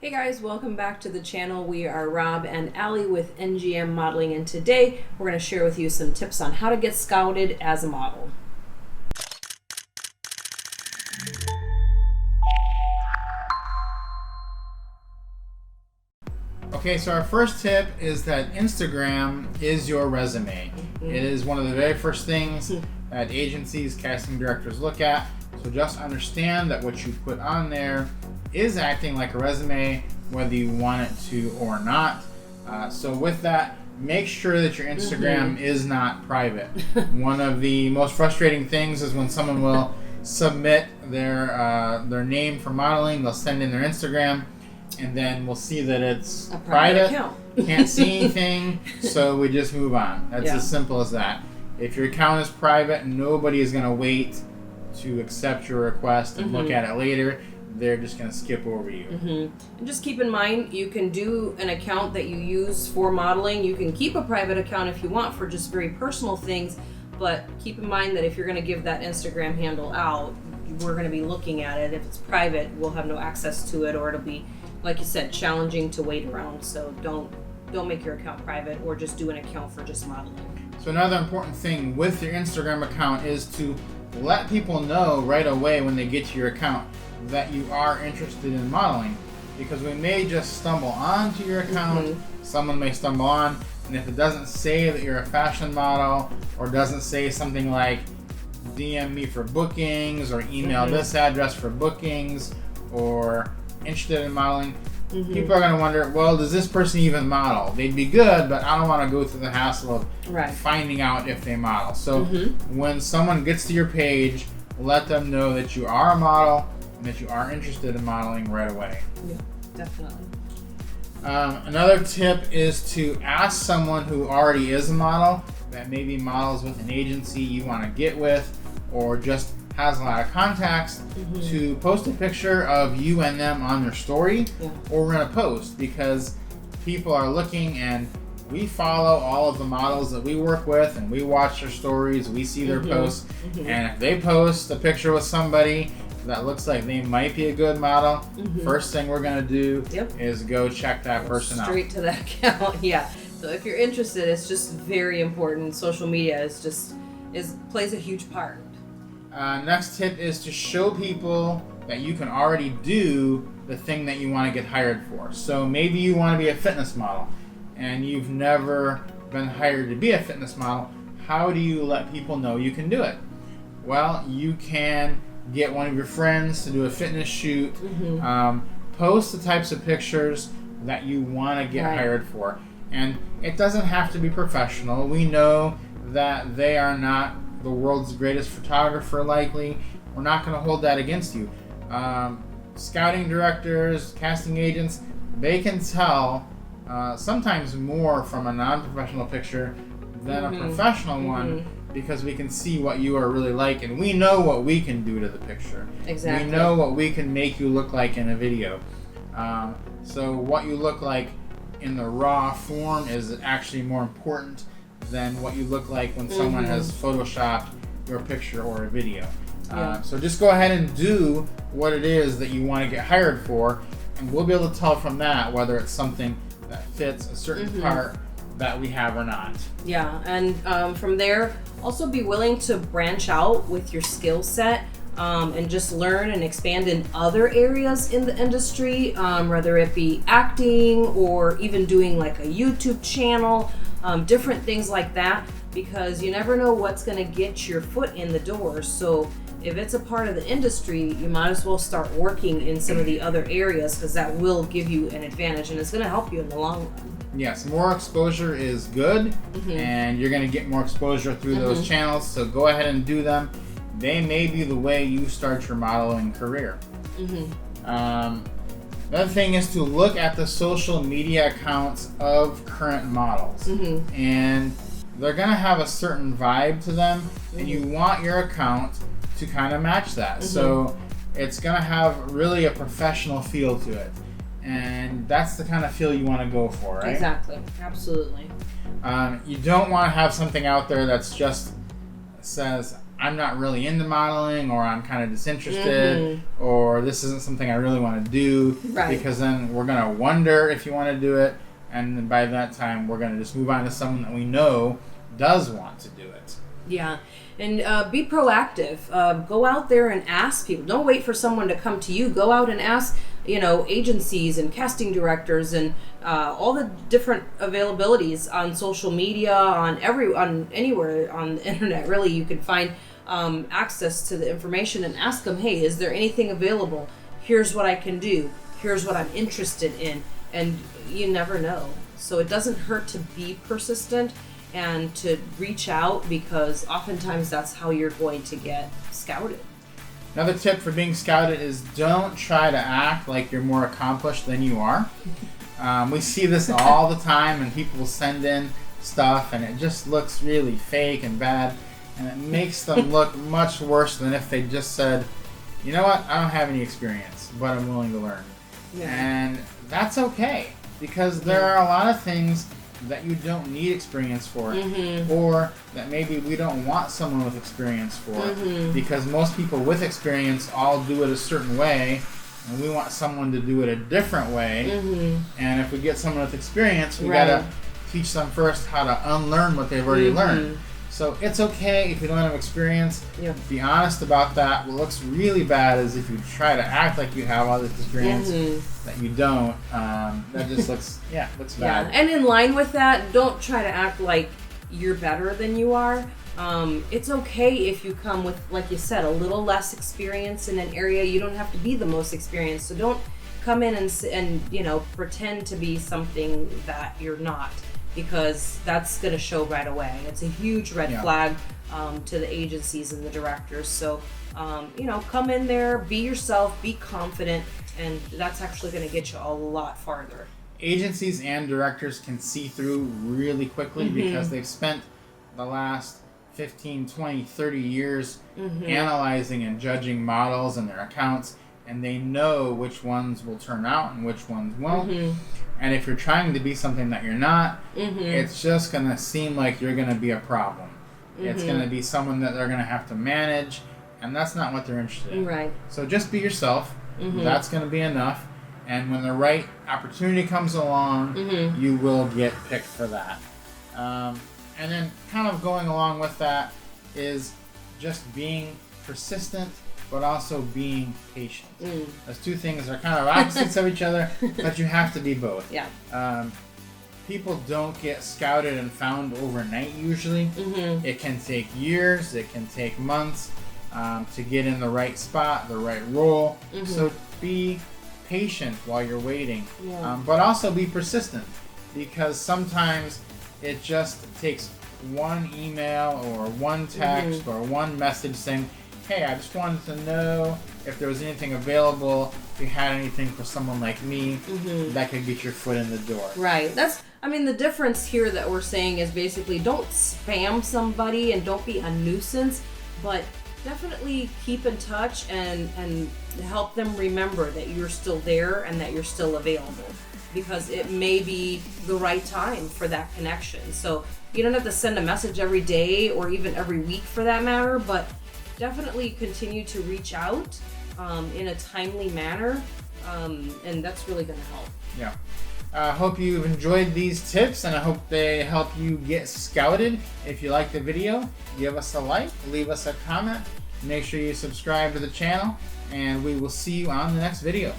Hey guys, welcome back to the channel. We are Rob and Allie with NGM Modeling, and today we're going to share with you some tips on how to get scouted as a model. Okay, so our first tip is that Instagram is your resume. It is one of the very first things that agencies, casting directors look at. So just understand that what you put on there is acting like a resume, whether you want it to or not. So with that, make sure that your Instagram is not private. One of the most frustrating things is when someone will submit their name for modeling. They'll send in their Instagram, and then we'll see that it's A private account. Can't see anything, so we just move on. That's as simple as that. If your account is private, nobody is going to wait to accept your request and look at it later. They're just going to skip over you. And just keep in mind, you can do an account that you use for modeling. You can keep a private account if you want for just very personal things, but keep in mind that if you're going to give that Instagram handle out, we're going to be looking at it. If it's private, we'll have no access to it, or it'll be, like you said, challenging to wait around. So don't make your account private, or just do an account for just modeling. So another important thing with your Instagram account is to let people know right away when they get to your account that you are interested in modeling, because we may just stumble onto your account, someone may stumble on, and if it doesn't say that you're a fashion model, or doesn't say something like DM me for bookings, or email this address for bookings, or interested in modeling, people are going to wonder, well, does this person even model? They'd be good, but I don't want to go through the hassle of finding out if they model. So when someone gets to your page, let them know that you are a model and that you are interested in modeling right away. Yeah, definitely. Another tip is to ask someone who already is a model, that maybe models with an agency you want to get with, or just has a lot of contacts, to post a picture of you and them on their story or in a post, because people are looking, and we follow all of the models that we work with, and we watch their stories, we see their posts, and if they post a picture with somebody that looks like they might be a good model, first thing we're going to do is go check that person out. Straight to that account, So if you're interested, it's just very important. Social media plays a huge part. Next tip is to show people that you can already do the thing that you want to get hired for. So maybe you want to be a fitness model and you've never been hired to be a fitness model. How do you let people know you can do it? Well, you can get one of your friends to do a fitness shoot, post the types of pictures that you want to get hired for. And it doesn't have to be professional. We know that they are not the world's greatest photographer, likely. We're not going to hold that against you. Scouting directors, casting agents, they can tell sometimes more from a non-professional picture than a professional one, because we can see what you are really like, and we know what we can do to the picture. Exactly. We know what we can make you look like in a video. So what you look like in the raw form is actually more important than what you look like when someone has photoshopped your picture or a video. So just go ahead and do what it is that you want to get hired for, and we'll be able to tell from that whether it's something that fits a certain part that we have or not. Yeah, and from there, also be willing to branch out with your skill set, and just learn and expand in other areas in the industry, whether it be acting or even doing like a YouTube channel, different things like that, because you never know what's going to get your foot in the door. So if it's a part of the industry, you might as well start working in some of the other areas, because that will give you an advantage and it's going to help you in the long run. Yes, more exposure is good, and you're going to get more exposure through those channels, so go ahead and do them. They may be the way you start your modeling career. Another thing is to look at the social media accounts of current models, and they're going to have a certain vibe to them, and you want your account to kind of match that. So it's going to have really a professional feel to it, and that's the kind of feel you want to go for, right? Exactly, absolutely. You don't want to have something out there that's just says, I'm not really into modeling, or I'm kind of disinterested, or this isn't something I really want to do, because then we're going to wonder if you want to do it, and by that time we're going to just move on to someone that we know does want to do it. Yeah, and be proactive. Go out there and ask people. Don't wait for someone to come to you. Go out and ask, agencies and casting directors and all the different availabilities on social media, on anywhere on the internet. Really, you can find access to the information and ask them, hey, is there anything available? Here's what I can do. Here's what I'm interested in. And you never know. So it doesn't hurt to be persistent and to reach out, because oftentimes that's how you're going to get scouted. Another tip for being scouted is don't try to act like you're more accomplished than you are. We see this all the time, and people will send in stuff and it just looks really fake and bad, and it makes them look much worse than if they just said, you know what, I don't have any experience, but I'm willing to learn. And that's okay, because there are a lot of things that you don't need experience for, or that maybe we don't want someone with experience for, because most people with experience all do it a certain way, and we want someone to do it a different way. And if we get someone with experience, we gotta teach them first how to unlearn what they've already learned. So it's okay if you don't have experience. Be honest about that. What looks really bad is if you try to act like you have all this experience that you don't. That just looks bad. And in line with that, don't try to act like you're better than you are. It's okay if you come with, like you said, a little less experience in an area. You don't have to be the most experienced. So don't come in and pretend to be something that you're not, because that's going to show right away. It's a huge red flag to the agencies and the directors. So, come in there, be yourself, be confident, and that's actually going to get you a lot farther. Agencies and directors can see through really quickly because they've spent the last 15, 20, 30 years analyzing and judging models and their accounts, and they know which ones will turn out and which ones won't. And if you're trying to be something that you're not, it's just going to seem like you're going to be a problem. It's going to be someone that they're going to have to manage, and that's not what they're interested in. Right. So just be yourself. That's going to be enough. And when the right opportunity comes along, you will get picked for that. And then kind of going along with that is just being persistent, but also being patient. Those two things are kind of opposites of each other, but you have to be both. People don't get scouted and found overnight usually. It can take years, it can take months to get in the right spot, the right role. So be patient while you're waiting, but also be persistent, because sometimes it just takes one email or one text or one message saying, hey, I just wanted to know if there was anything available, if you had anything for someone like me that could get your foot in the door. Right. The difference here that we're saying is basically don't spam somebody and don't be a nuisance, but definitely keep in touch and help them remember that you're still there and that you're still available, because it may be the right time for that connection. So you don't have to send a message every day or even every week for that matter, but definitely continue to reach out in a timely manner, and that's really going to help. I hope you've enjoyed these tips, and I hope they help you get scouted. If you like the video, give us a like, leave us a comment, make sure you subscribe to the channel, and we will see you on the next video.